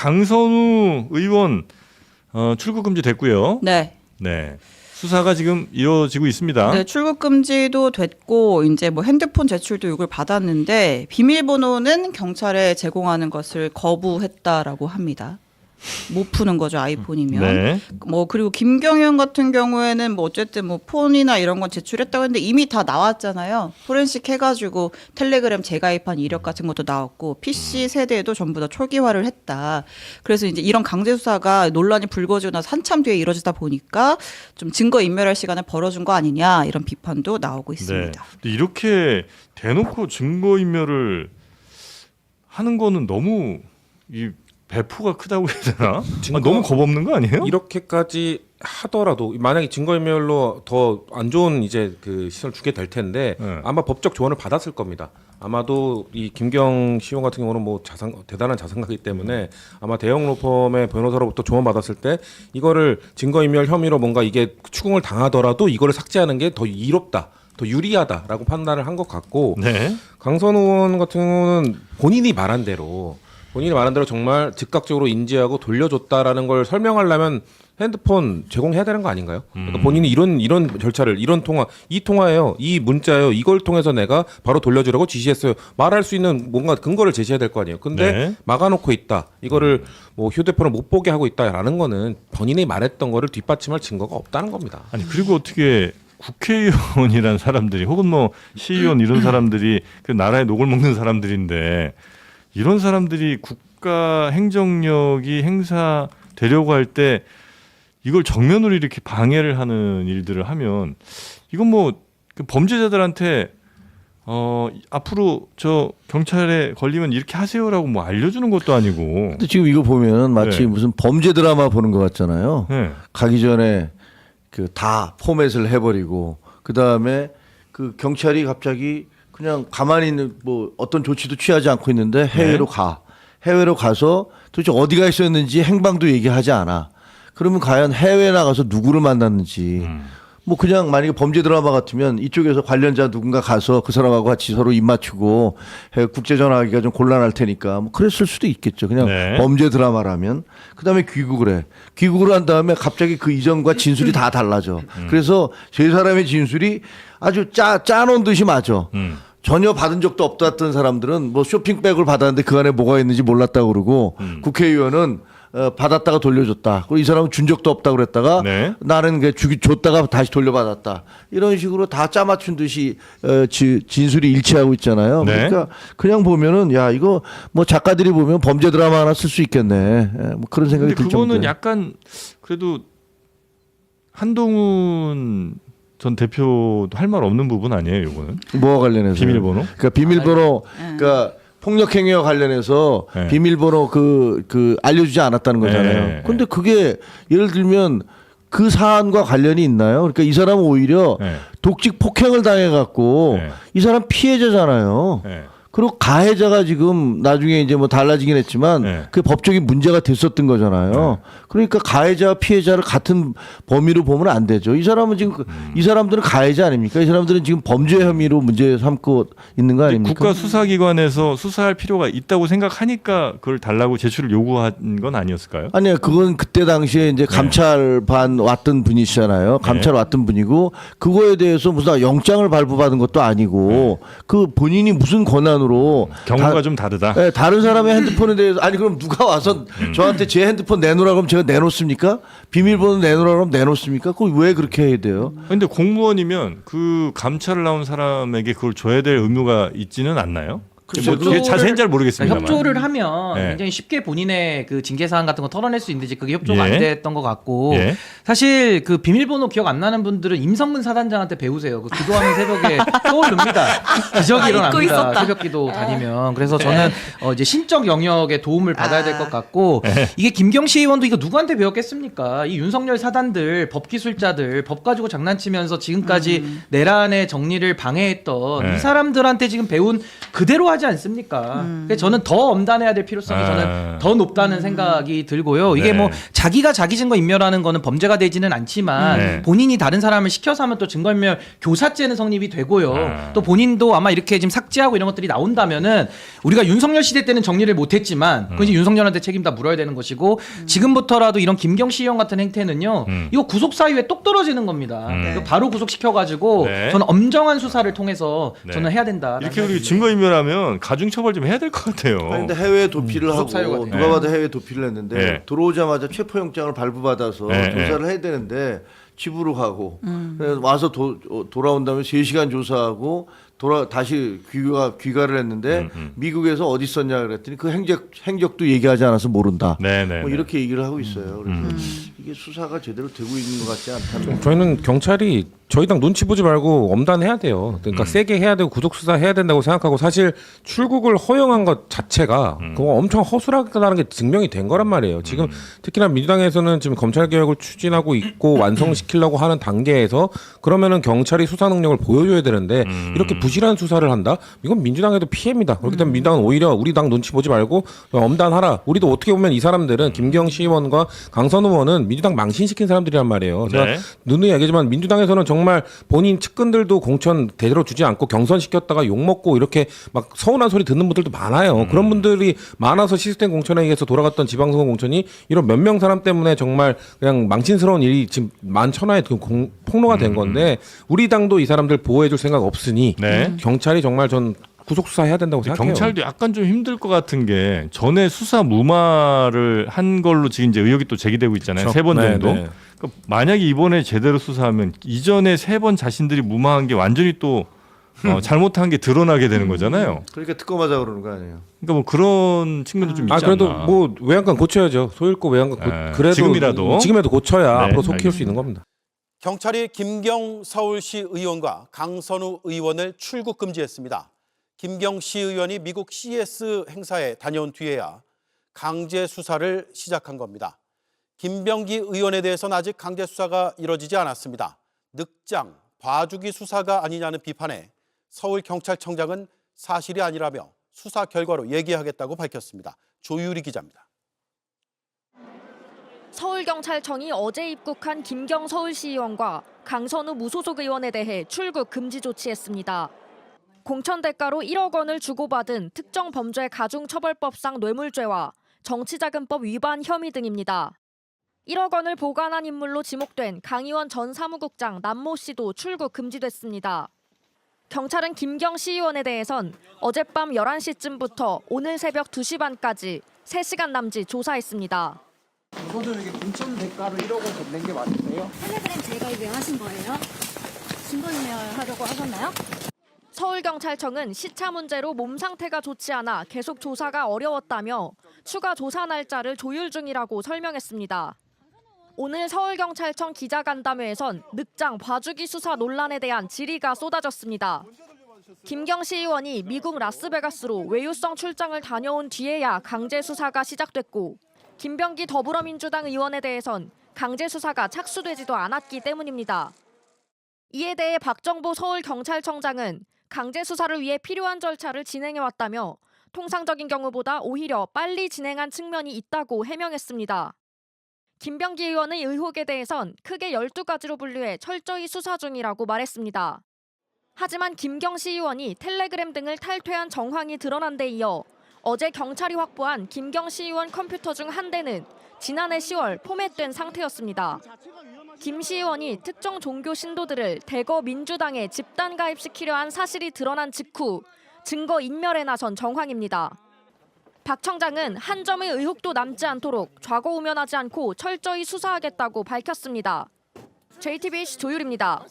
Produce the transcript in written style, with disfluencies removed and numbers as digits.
강선우 의원 출국 금지 됐고요. 네. 네. 수사가 지금 이어지고 있습니다. 네, 출국 금지도 됐고 이제 뭐 핸드폰 제출도 요구를 받았는데 비밀번호는 경찰에 제공하는 것을 거부했다라고 합니다. 못 푸는 거죠, 아이폰이면. 네. 뭐 그리고 김경현 같은 경우에는 뭐 어쨌든 뭐 폰이나 이런 건 제출했다고 했는데 이미 다 나왔잖아요. 포렌식 해가지고 텔레그램 재가입한 이력 같은 것도 나왔고 PC 세대도 전부 다 초기화를 했다. 그래서 이제 이런 강제 수사가 논란이 불거지고 나서 한참 뒤에 이루어지다 보니까 좀 증거 인멸할 시간을 벌어준 거 아니냐 이런 비판도 나오고 있습니다. 네. 근데 이렇게 대놓고 증거인멸을 하는 거는 너무 이 배포가 크다고 해야 되나? 너무 겁없는 거 아니에요? 이렇게까지 하더라도 만약에 증거인멸로 더 안 좋은 이제 그 시선을 주게 될 텐데 네. 아마 법적 조언을 받았을 겁니다. 아마도 이 김경 시의원 같은 경우는 뭐 대단한 자산가이기 때문에 아마 대형 로펌의 변호사로부터 조언 받았을 때 이거를 증거인멸 혐의로 뭔가 이게 추궁을 당하더라도 이거를 삭제하는 게 더 이롭다. 더 유리하다라고 판단을 한 것 같고 네. 강선우 의원 같은 경우는 본인이 말한 대로 정말 즉각적으로 인지하고 돌려줬다라는 걸 설명하려면 핸드폰 제공해야 되는 거 아닌가요? 그러니까 본인이 이런 절차를 이런 통화 이 통화예요, 이 문자예요, 이걸 통해서 내가 바로 돌려주라고 지시했어요. 말할 수 있는 뭔가 근거를 제시해야 될 거 아니에요. 근데 네. 막아놓고 있다. 이거를 뭐 휴대폰을 못 보게 하고 있다라는 거는 본인이 말했던 거를 뒷받침할 증거가 없다는 겁니다. 아니 그리고 어떻게 국회의원이란 사람들이 혹은 뭐 시의원 이런 사람들이 그 나라의 녹을 먹는 사람들인데 이런 사람들이 국가 행정력이 행사되려고 할 때 이걸 정면으로 이렇게 방해를 하는 일들을 하면 이건 뭐 그 범죄자들한테 앞으로 저 경찰에 걸리면 이렇게 하세요라고 뭐 알려주는 것도 아니고. 근데 지금 이거 보면 마치 네. 무슨 범죄 드라마 보는 것 같잖아요. 네. 가기 전에 그 다 포맷을 해버리고 그 다음에 그 경찰이 갑자기 그냥 가만히 있는 뭐 어떤 조치도 취하지 않고 있는데 해외로 가. 해외로 가서 도대체 어디가 있었는지 행방도 얘기하지 않아. 그러면 과연 해외에 나가서 누구를 만났는지. 뭐 그냥 만약에 범죄 드라마 같으면 이쪽에서 관련자 누군가 가서 그 사람하고 같이 서로 입 맞추고 국제 전화하기가 좀 곤란할 테니까 뭐 그랬을 수도 있겠죠. 그냥 네. 범죄 드라마라면. 그다음에 귀국을 해. 귀국을 한 다음에 갑자기 그 이전과 진술이 다 달라져. 그래서 세 사람의 진술이 아주 짜놓은 듯이 맞아. 전혀 받은 적도 없었던 사람들은 뭐 쇼핑백을 받았는데 그 안에 뭐가 있는지 몰랐다고 그러고 국회의원은 받았다가 돌려줬다. 그리고 이 사람은 준 적도 없다고 그랬다가 네. 나는 줬다가 다시 돌려받았다. 이런 식으로 다 짜맞춘 듯이 진술이 일치하고 있잖아요. 네. 그러니까 그냥 보면은 야 이거 뭐 작가들이 보면 범죄 드라마 하나 쓸 수 있겠네. 뭐 그런 생각이 근데 들 정도. 그거는 약간 그래도 한동훈 전 대표도 할 말 없는 부분 아니에요, 이거는? 뭐와 관련해서 비밀번호? 그러니까 비밀번호 그러니까 폭력 행위와 관련해서 네. 비밀번호 그 알려주지 않았다는 거잖아요. 네. 근데 그게 예를 들면 그 사안과 관련이 있나요? 그러니까 이 사람은 오히려 네. 독직 폭행을 당해갖고 네. 이 사람 피해자잖아요. 네. 그리고 가해자가 지금 나중에 이제 뭐 달라지긴 했지만 네. 그 법적인 문제가 됐었던 거잖아요. 그러니까 가해자와 피해자를 같은 범위로 보면 안 되죠. 이 사람은 지금 이 사람들은 가해자 아닙니까? 이 사람들은 지금 범죄 혐의로 문제 삼고 있는 거 아닙니까? 국가 수사기관에서 수사할 필요가 있다고 생각하니까 그걸 달라고 제출을 요구한 건 아니었을까요? 아니요, 그건 그때 당시에 이제 감찰반 왔던 분이시잖아요. 감찰 왔던 분이고 그거에 대해서 무슨 영장을 발부받은 것도 아니고 그 본인이 무슨 권한으로 경우가 좀 다르다. 네, 다른 사람의 핸드폰에 대해서 아니 그럼 누가 와서 저한테 제 핸드폰 내놓으라 그러면 제가 내놓습니까? 비밀번호 내놓으라 그러면 내놓습니까? 그걸 왜 그렇게 해야 돼요? 근데 공무원이면 그 감찰을 나온 사람에게 그걸 줘야 될 의무가 있지는 않나요? 뭐 그게 자세히는 잘 모르겠습니다만. 협조를 하면 네. 굉장히 쉽게 본인의 그 징계 사항 같은 거 털어낼 수 있는데 그게 협조가 예. 안 됐던 것 같고 예. 사실 그 비밀번호 기억 안 나는 분들은 임성근 사단장한테 배우세요. 그 기도하는 새벽에 떠오릅니다. 기적이 일어납니다. 있었다. 새벽기도 다니면. 그래서 저는 이제 신적 영역의 도움을 받아야 될 것 같고 이게 김경시 의원도 이거 누구한테 배웠겠습니까? 이 윤석열 사단들, 법기술자들, 법 가지고 장난치면서 지금까지 내란의 정리를 방해했던 네. 이 사람들한테 지금 배운 그대로 필요하지 않습니까? 그래서 저는 더 엄단해야 될 필요성이 저는 더 높다는 생각이 들고요. 이게 네. 뭐 자기가 자기 증거 인멸하는 거는 범죄가 되지는 않지만 네. 본인이 다른 사람을 시켜서 하면 또 증거인멸 교사죄는 성립이 되고요. 또 본인도 아마 이렇게 지금 삭제하고 이런 것들이 나온다면은 우리가 윤석열 시대 때는 정리를 못했지만 그건 이제 윤석열한테 책임 다 물어야 되는 것이고 지금부터라도 이런 김경시 의원 같은 행태는요. 이거 구속사 이후에 똑 떨어지는 겁니다. 이거 바로 구속시켜가지고 네. 저는 엄정한 수사를 통해서 네. 저는 해야 된다. 이렇게 우리 증거인멸하면 가중처벌 좀 해야 될 것 같아요. 아니, 근데 해외 도피를 하고 사유가 누가 봐도 해외 도피를 했는데 네. 들어오자마자 체포영장을 발부받아서 네, 조사를 해야 되는데 집으로 가고 그래서 와서 돌아온 다음에 3시간 조사하고 다시 귀가를 했는데 미국에서 어디 있었냐 그랬더니 그 행적도 얘기하지 않아서 모른다. 네네. 뭐 이렇게 얘기를 하고 있어요. 그래서 이게 수사가 제대로 되고 있는 것 같지 않다는. 저희는 경찰이 저희 당 눈치 보지 말고 엄단해야 돼요. 그러니까 세게 해야 되고 구속 수사 해야 된다고 생각하고 사실 출국을 허용한 것 자체가 그거 엄청 허술하다는 게 증명이 된 거란 말이에요. 지금 특히나 민주당에서는 지금 검찰 개혁을 추진하고 있고 완성시키려고 하는 단계에서 그러면은 경찰이 수사 능력을 보여줘야 되는데 이렇게 부실한 수사를 한다? 이건 민주당에도 피해입니다. 그렇기 때문에 민주당은 오히려 우리 당 눈치 보지 말고 엄단하라. 우리도 어떻게 보면 이 사람들은 김경시 의원과 강선우 의원은 민주당 망신시킨 사람들이란 말이에요. 제가 네. 누누이 얘기하지만 민주당에서는 정말 본인 측근들도 공천 대대로 주지 않고 경선시켰다가 욕먹고 이렇게 막 서운한 소리 듣는 분들도 많아요. 그런 분들이 많아서 시스템 공천에 의해서 돌아갔던 지방선거 공천이 이런 몇 명 사람 때문에 정말 그냥 망신스러운 일이 지금 만천하에 폭로가 된 건데 우리 당도 이 사람들 보호해줄 생각 없으니 네. 경찰이 정말 전 구속 수사해야 된다고 생각해요. 경찰도 약간 좀 힘들 것 같은 게 전에 수사 무마를 한 걸로 지금 이제 의혹이 또 제기되고 있잖아요. 그렇죠. 3번 정도. 네. 그러니까 만약에 이번에 제대로 수사하면 이전에 3번 자신들이 무마한 게 완전히 또 잘못한 게 드러나게 되는 거잖아요. 그러니까 특검하자 그러는 거 아니에요. 그러니까 뭐 그런 측면도 좀 있지 그래도 않나. 뭐 외양간 고쳐야죠. 소일고 외양간 그래도 지금이라도 고쳐야 네, 앞으로 속 키울 알겠습니다. 수 있는 겁니다. 경찰이 김경 서울시 의원과 강선우 의원을 출국 금지했습니다. 김경시 의원이 미국 CES 행사에 다녀온 뒤에야 강제 수사를 시작한 겁니다. 김병기 의원에 대해서는 아직 강제 수사가 이뤄지지 않았습니다. 늑장, 봐주기 수사가 아니냐는 비판에 서울경찰청장은 사실이 아니라며 수사 결과로 얘기하겠다고 밝혔습니다. 조유리 기자입니다. 서울경찰청이 어제 입국한 김경 서울시의원과 강선우 무소속 의원에 대해 출국 금지 조치했습니다. 공천 대가로 1억 원을 주고받은 특정범죄 가중처벌법상 뇌물죄와 정치자금법 위반 혐의 등입니다. 1억 원을 보관한 인물로 지목된 강의원 전 사무국장 남모 씨도 출국 금지됐습니다. 경찰은 김경 시의원에 대해선 어젯밤 11시쯤부터 오늘 새벽 2시 반까지 3시간 남짓 조사했습니다. 이거는 이게 공천 대가로 1억 원 돈 낸 게 맞으세요? 텔레그램 재가입하신 거예요? 증거인멸 하려고 하셨나요? 서울경찰청은 시차 문제로 몸 상태가 좋지 않아 계속 조사가 어려웠다며 추가 조사 날짜를 조율 중이라고 설명했습니다. 오늘 서울경찰청 기자간담회에선 늑장 봐주기 수사 논란에 대한 질의가 쏟아졌습니다. 김경시 의원이 미국 라스베가스로 외유성 출장을 다녀온 뒤에야 강제 수사가 시작됐고 김병기 더불어민주당 의원에 대해선 강제 수사가 착수되지도 않았기 때문입니다. 이에 대해 박정보 서울경찰청장은 강제 수사를 위해 필요한 절차를 진행해왔다며 통상적인 경우보다 오히려 빨리 진행한 측면이 있다고 해명했습니다. 김병기 의원의 의혹에 대해선 크게 12가지로 분류해 철저히 수사 중이라고 말했습니다. 하지만 김경시 의원이 텔레그램 등을 탈퇴한 정황이 드러난 데 이어 어제 경찰이 확보한 김경시 의원 컴퓨터 중 한 대는 지난해 10월 포맷된 상태였습니다. 김 시의원이 특정 종교 신도들을 대거 민주당에 집단 가입시키려 한 사실이 드러난 직후 증거 인멸에 나선 정황입니다. 박 청장은 한 점의 의혹도 남지 않도록 좌고우면하지 않고 철저히 수사하겠다고 밝혔습니다. JTBC 조율입니다.